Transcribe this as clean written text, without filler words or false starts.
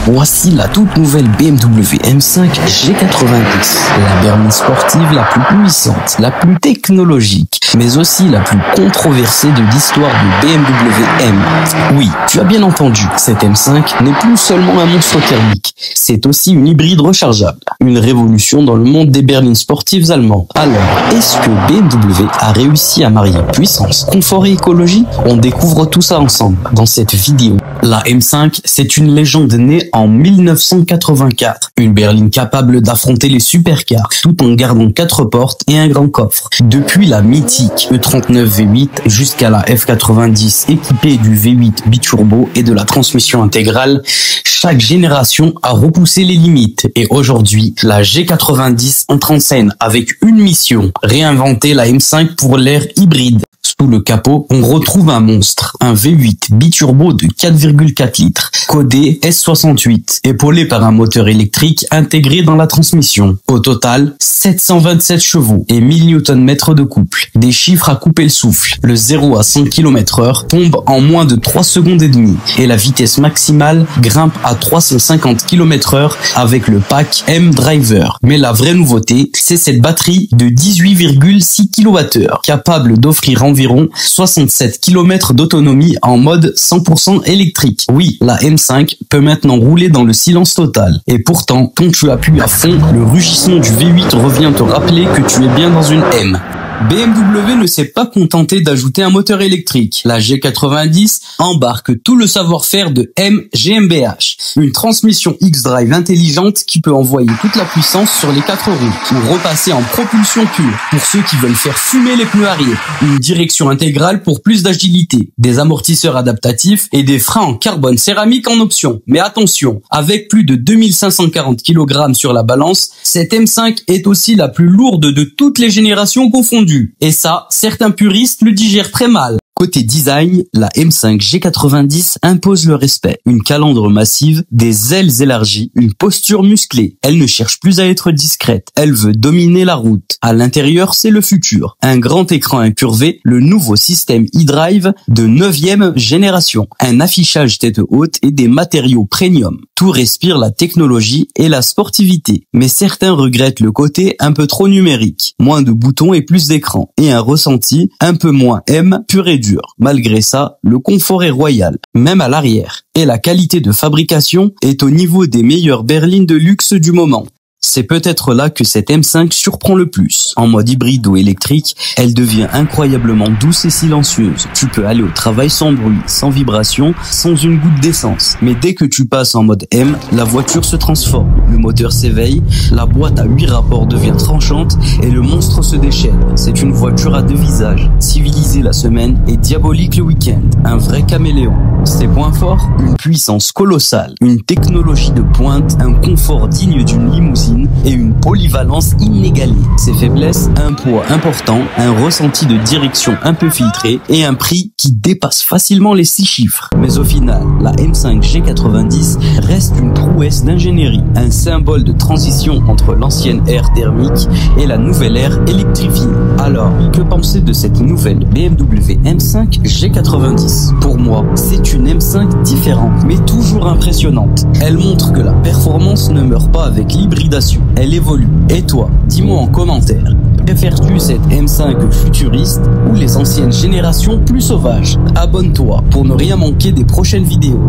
Voici la toute nouvelle BMW M5 G90, la berline sportive la plus puissante, la plus technologique, mais aussi la plus controversée de l'histoire de BMW M. Oui, tu as bien entendu, cette M5 n'est plus seulement un monstre thermique, c'est aussi une hybride rechargeable, une révolution dans le monde des berlines sportives allemands. Alors, est-ce que BMW a réussi à marier puissance, confort et écologie? On découvre tout ça ensemble dans cette vidéo. La M5, c'est une légende née en 1984. Une berline capable d'affronter les supercars tout en gardant 4 portes et un grand coffre. Depuis la mythique E39 V8 jusqu'à la F90 équipée du V8 biturbo et de la transmission intégrale, chaque génération a repoussé les limites. Et aujourd'hui, la G90 entre en scène avec une mission, réinventer la M5 pour l'ère hybride. Sous le capot, on retrouve un monstre, un V8 biturbo de 4,4 litres, codé S68, épaulé par un moteur électrique intégré dans la transmission. Au total, 727 chevaux et 1000 Nm de couple. Des chiffres à couper le souffle. Le 0 à 100 km/h tombe en moins de 3 secondes et demie et la vitesse maximale grimpe à 350 km/h avec le pack M-Driver. Mais la vraie nouveauté, c'est cette batterie de 18,6 kWh, capable d'offrir environ 67 km d'autonomie en mode 100% électrique. Oui, la M5 peut maintenant rouler dans le silence total. Et pourtant, quand tu appuies à fond, le rugissement du V8 revient te rappeler que tu es bien dans une M. BMW ne s'est pas contenté d'ajouter un moteur électrique. La G90 embarque tout le savoir-faire de M GmbH, une transmission X-Drive intelligente qui peut envoyer toute la puissance sur les 4 roues ou repasser en propulsion pure pour ceux qui veulent faire fumer les pneus arrière, une direction intégrale pour plus d'agilité, des amortisseurs adaptatifs et des freins en carbone céramique en option. Mais attention, avec plus de 2540 kg sur la balance, cette M5 est aussi la plus lourde de toutes les générations confondues. Et ça, certains puristes le digèrent très mal. Côté design, la M5 G90 impose le respect. Une calandre massive, des ailes élargies, une posture musclée. Elle ne cherche plus à être discrète. Elle veut dominer la route. À l'intérieur, c'est le futur. Un grand écran incurvé, le nouveau système e-drive de 9e génération. Un affichage tête haute et des matériaux premium. Tout respire la technologie et la sportivité. Mais certains regrettent le côté un peu trop numérique. Moins de boutons et plus d'écran. Et un ressenti un peu moins M pur et dur. Malgré ça, le confort est royal, même à l'arrière. Et la qualité de fabrication est au niveau des meilleures berlines de luxe du moment. C'est peut-être là que cette M5 surprend le plus. En mode hybride ou électrique, elle devient incroyablement douce et silencieuse. Tu peux aller au travail sans bruit, sans vibration, sans une goutte d'essence. Mais dès que tu passes en mode M, la voiture se transforme. Le moteur s'éveille, la boîte à 8 rapports devient tranchante et le monstre se déchaîne. C'est une voiture à 2 visages, civilisée la semaine et diabolique le week-end. Un vrai caméléon. Ses points forts, une puissance colossale, une technologie de pointe, un confort digne d'une limousine et une polyvalence inégalée. Ses faiblesses, un poids important, un ressenti de direction un peu filtré et un prix qui dépasse facilement les 6 chiffres. Mais au final, la M5 G90 reste une prouesse d'ingénierie, un symbole de transition entre l'ancienne ère thermique et la nouvelle ère électrifiée. Alors, que penser de cette nouvelle BMW M5 G90? Pour moi, c'est une M5 différente, mais toujours impressionnante. Elle montre que la performance ne meurt pas avec l'hybridation. Elle évolue. Et toi, dis-moi en commentaire, préfères-tu cette M5 futuriste ou les anciennes générations plus sauvages? Abonne-toi pour ne rien manquer des prochaines vidéos.